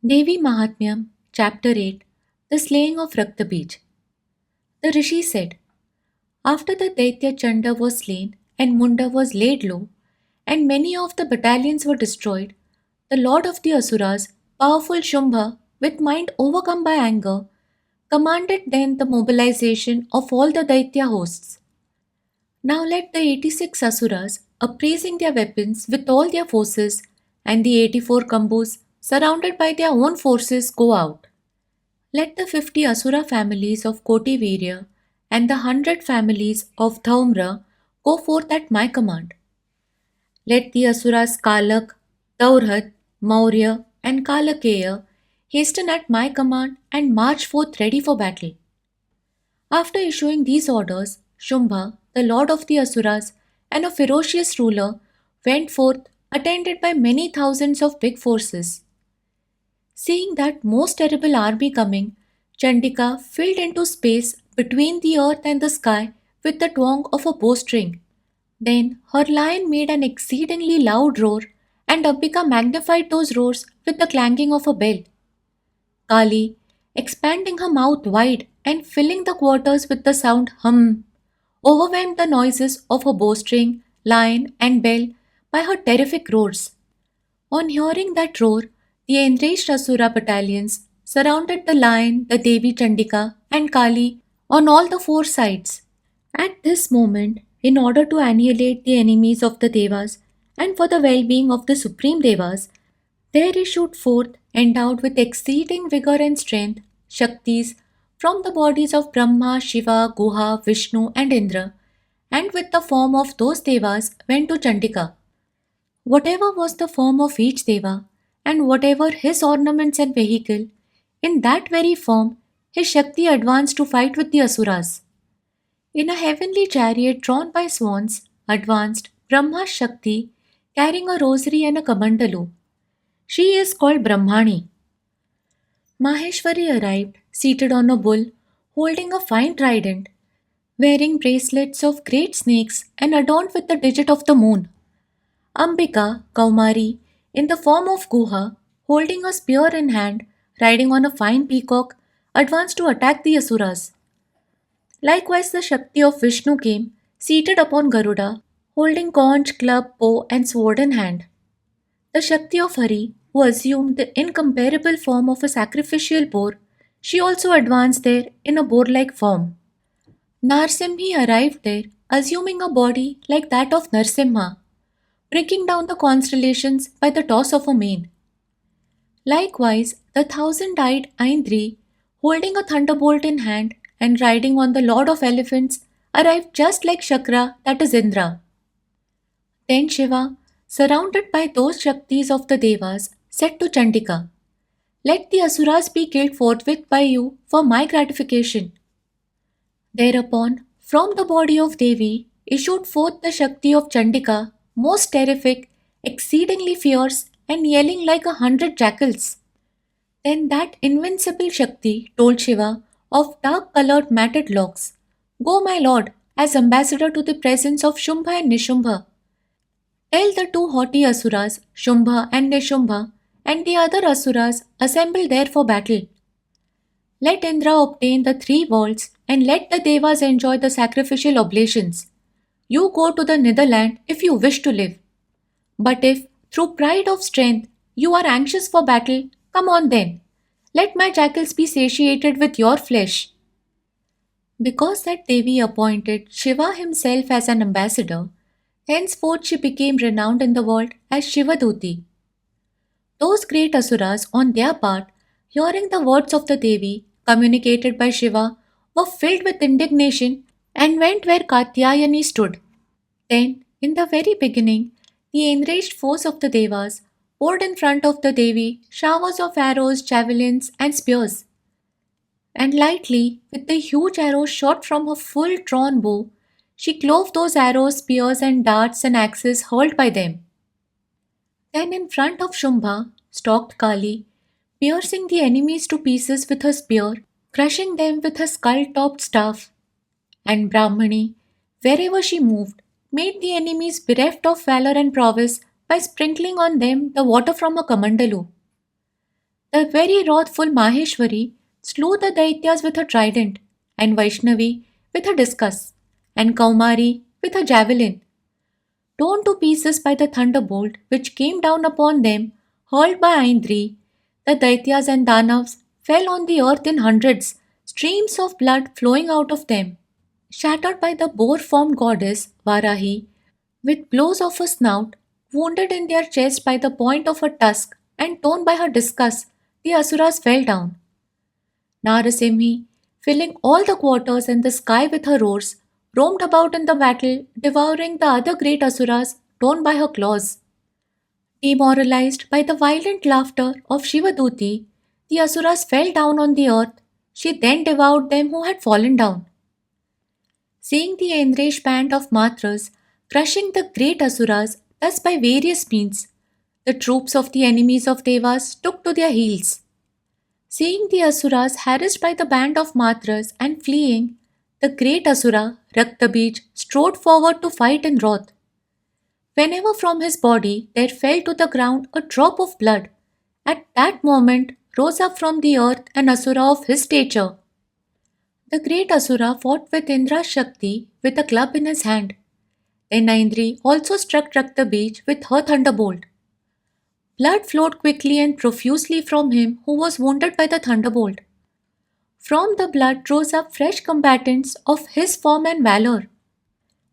Devi Mahatmyam, Chapter 8 The Slaying of Raktabij. The Rishi said, after the Daitya Chanda was slain and Munda was laid low, and many of the battalions were destroyed, the lord of the Asuras, powerful Shumbha, with mind overcome by anger, commanded then the mobilization of all the Daitya hosts. Now let the 86 Asuras, upraising their weapons with all their forces, and the 84 Kambus, surrounded by their own forces, go out. Let the 50 Asura families of Koti Virya and the 100 families of Dhaumra go forth at my command. Let the Asuras Kalak, Taurhat, Maurya, and Kalakeya hasten at my command and march forth ready for battle. After issuing these orders, Shumbha, the lord of the Asuras and a ferocious ruler, went forth attended by many thousands of big forces. Seeing that most terrible army coming, Chandika filled into space between the earth and the sky with the twang of a bowstring. Then her lion made an exceedingly loud roar, and Ambika magnified those roars with the clanging of a bell. Kali, expanding her mouth wide and filling the quarters with the sound hum, overwhelmed the noises of her bowstring, lion, and bell by her terrific roars. On hearing that roar, the enraged Asura battalions surrounded the lion, the Devi Chandika, and Kali on all the four sides. At this moment, in order to annihilate the enemies of the Devas and for the well being of the Supreme Devas, there issued forth, endowed with exceeding vigor and strength, Shaktis from the bodies of Brahma, Shiva, Guha, Vishnu, and Indra, and with the form of those Devas went to Chandika. Whatever was the form of each Deva, and whatever his ornaments and vehicle, in that very form his Shakti advanced to fight with the Asuras. In a heavenly chariot drawn by swans, advanced Brahma's Shakti carrying a rosary and a kamandalu. She is called Brahmani. Maheshwari arrived, seated on a bull, holding a fine trident, wearing bracelets of great snakes and adorned with the digit of the moon. Ambika, Kaumari, in the form of Guha, holding a spear in hand, riding on a fine peacock, advanced to attack the Asuras. Likewise, the Shakti of Vishnu came, seated upon Garuda, holding conch, club, bow, and sword in hand. The Shakti of Hari, who assumed the incomparable form of a sacrificial boar, she also advanced there in a boar like form. Narsimhi arrived there, assuming a body like that of Narsimha, breaking down the constellations by the toss of a mane. Likewise, the thousand-eyed Aindri, holding a thunderbolt in hand and riding on the Lord of Elephants, arrived just like Shakra, that is Indra. Then Shiva, surrounded by those Shaktis of the Devas, said to Chandika, let the Asuras be killed forthwith by you for my gratification. Thereupon, from the body of Devi issued forth the Shakti of Chandika, most terrific, exceedingly fierce, and yelling like 100 jackals. Then that invincible Shakti told Shiva of dark colored matted locks, go, my lord, as ambassador to the presence of Shumbha and Nishumbha. Tell the two haughty Asuras, Shumbha and Nishumbha, and the other Asuras assemble there for battle. Let Indra obtain the three worlds and let the Devas enjoy the sacrificial oblations. You go to the Netherland if you wish to live. But if, through pride of strength, you are anxious for battle, come on then. Let my jackals be satiated with your flesh. Because that Devi appointed Shiva himself as an ambassador, henceforth she became renowned in the world as Shivaduti. Those great Asuras, on their part, hearing the words of the Devi communicated by Shiva, were filled with indignation and went where Katyayani stood. Then, in the very beginning, the enraged force of the Devas poured in front of the Devi showers of arrows, javelins, and spears. And lightly, with the huge arrows shot from her full drawn bow, she clove those arrows, spears, and darts and axes hurled by them. Then, in front of Shumbha, stalked Kali, piercing the enemies to pieces with her spear, crushing them with her skull topped staff. And Brahmani, wherever she moved, made the enemies bereft of valor and prowess by sprinkling on them the water from her kamandalu. The very wrathful Maheshwari slew the Daityas with her trident, and Vaishnavi with her discus, and Kaumari with her javelin. Torn to pieces by the thunderbolt which came down upon them, hurled by Aindri, the Daityas and Danavs fell on the earth in hundreds, streams of blood flowing out of them. Shattered by the boar formed goddess Varahi, with blows of her snout, wounded in their chest by the point of her tusk, and torn by her discus, the Asuras fell down. Narasimhi, filling all the quarters and the sky with her roars, roamed about in the battle, devouring the other great Asuras torn by her claws. Demoralized by the violent laughter of Shivaduti, the Asuras fell down on the earth. She then devoured them who had fallen down. Seeing the Indresh band of Matras crushing the great Asuras thus by various means, the troops of the enemies of Devas took to their heels. Seeing the Asuras harassed by the band of Matras and fleeing, the great Asura, Raktabij, strode forward to fight in wrath. Whenever from his body there fell to the ground a drop of blood, at that moment rose up from the earth an Asura of his stature. The great Asura fought with Indra's Shakti with a club in his hand. Then Indri also struck Raktabij with her thunderbolt. Blood flowed quickly and profusely from him who was wounded by the thunderbolt. From the blood rose up fresh combatants of his form and valor.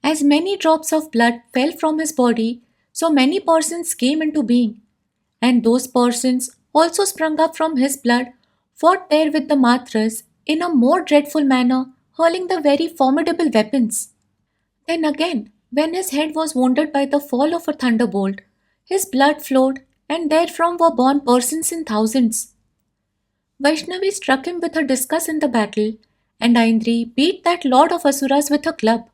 As many drops of blood fell from his body, so many persons came into being, and those persons also sprung up from his blood, fought there with the Matras in a more dreadful manner, hurling the very formidable weapons. Then again, when his head was wounded by the fall of a thunderbolt, his blood flowed, and therefrom were born persons in thousands. Vaishnavi struck him with her discus in the battle, and Aindri beat that lord of Asuras with her club.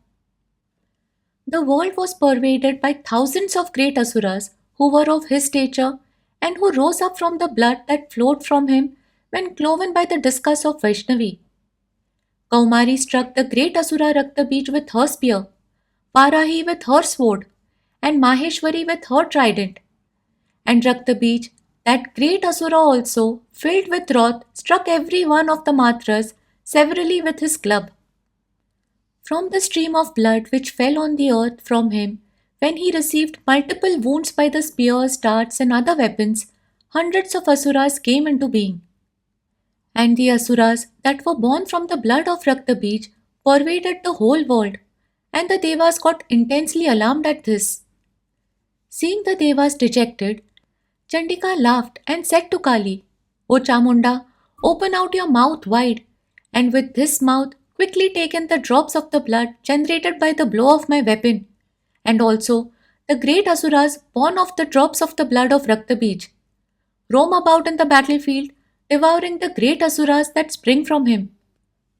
The world was pervaded by thousands of great Asuras who were of his stature and who rose up from the blood that flowed from him when cloven by the discus of Vaishnavi. Kaumari struck the great Asura Raktabij with her spear, Varahi with her sword, and Maheshwari with her trident. And Raktabij, that great Asura also, filled with wrath, struck every one of the Matras severally with his club. From the stream of blood which fell on the earth from him, when he received multiple wounds by the spears, darts, and other weapons, hundreds of Asuras came into being. And the Asuras that were born from the blood of Raktabij pervaded the whole world, and the Devas got intensely alarmed at this. Seeing the Devas dejected, Chandika laughed and said to Kali, O Chamunda, open out your mouth wide, and with this mouth quickly take in the drops of the blood generated by the blow of my weapon, and also the great Asuras born of the drops of the blood of Raktabij. Roam about in the battlefield, devouring the great Asuras that spring from him.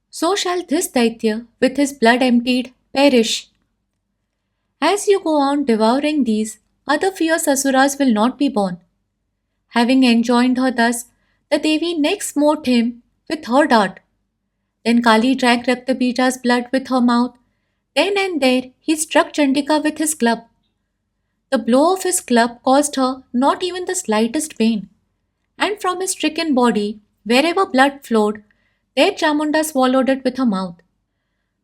So shall this Daitya, with his blood emptied, perish. As you go on devouring these, other fierce Asuras will not be born. Having enjoined her thus, the Devi next smote him with her dart. Then Kali drank Raktabija's blood with her mouth. Then and there he struck Chandika with his club. The blow of his club caused her not even the slightest pain. And from his stricken body, wherever blood flowed, there Chamunda swallowed it with her mouth.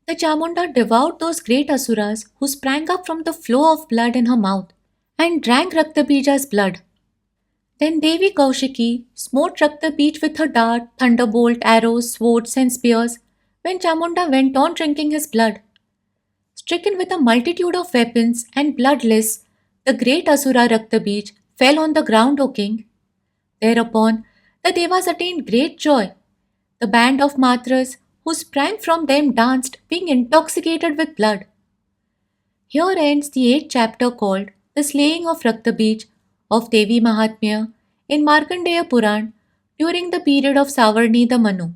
The Chamunda devoured those great Asuras who sprang up from the flow of blood in her mouth and drank Raktabija's blood. Then Devi Kaushiki smote Raktabij with her dart, thunderbolt, arrows, swords, and spears when Chamunda went on drinking his blood. Stricken with a multitude of weapons and bloodless, the great Asura Raktabij fell on the ground, O king. Thereupon the Devas attained great joy. The band of Matras who sprang from them danced, being intoxicated with blood. Here ends the 8th chapter called The Slaying of Raktabij of Devi Mahatmya in Markandeya Puran during the period of Savarni the Manu.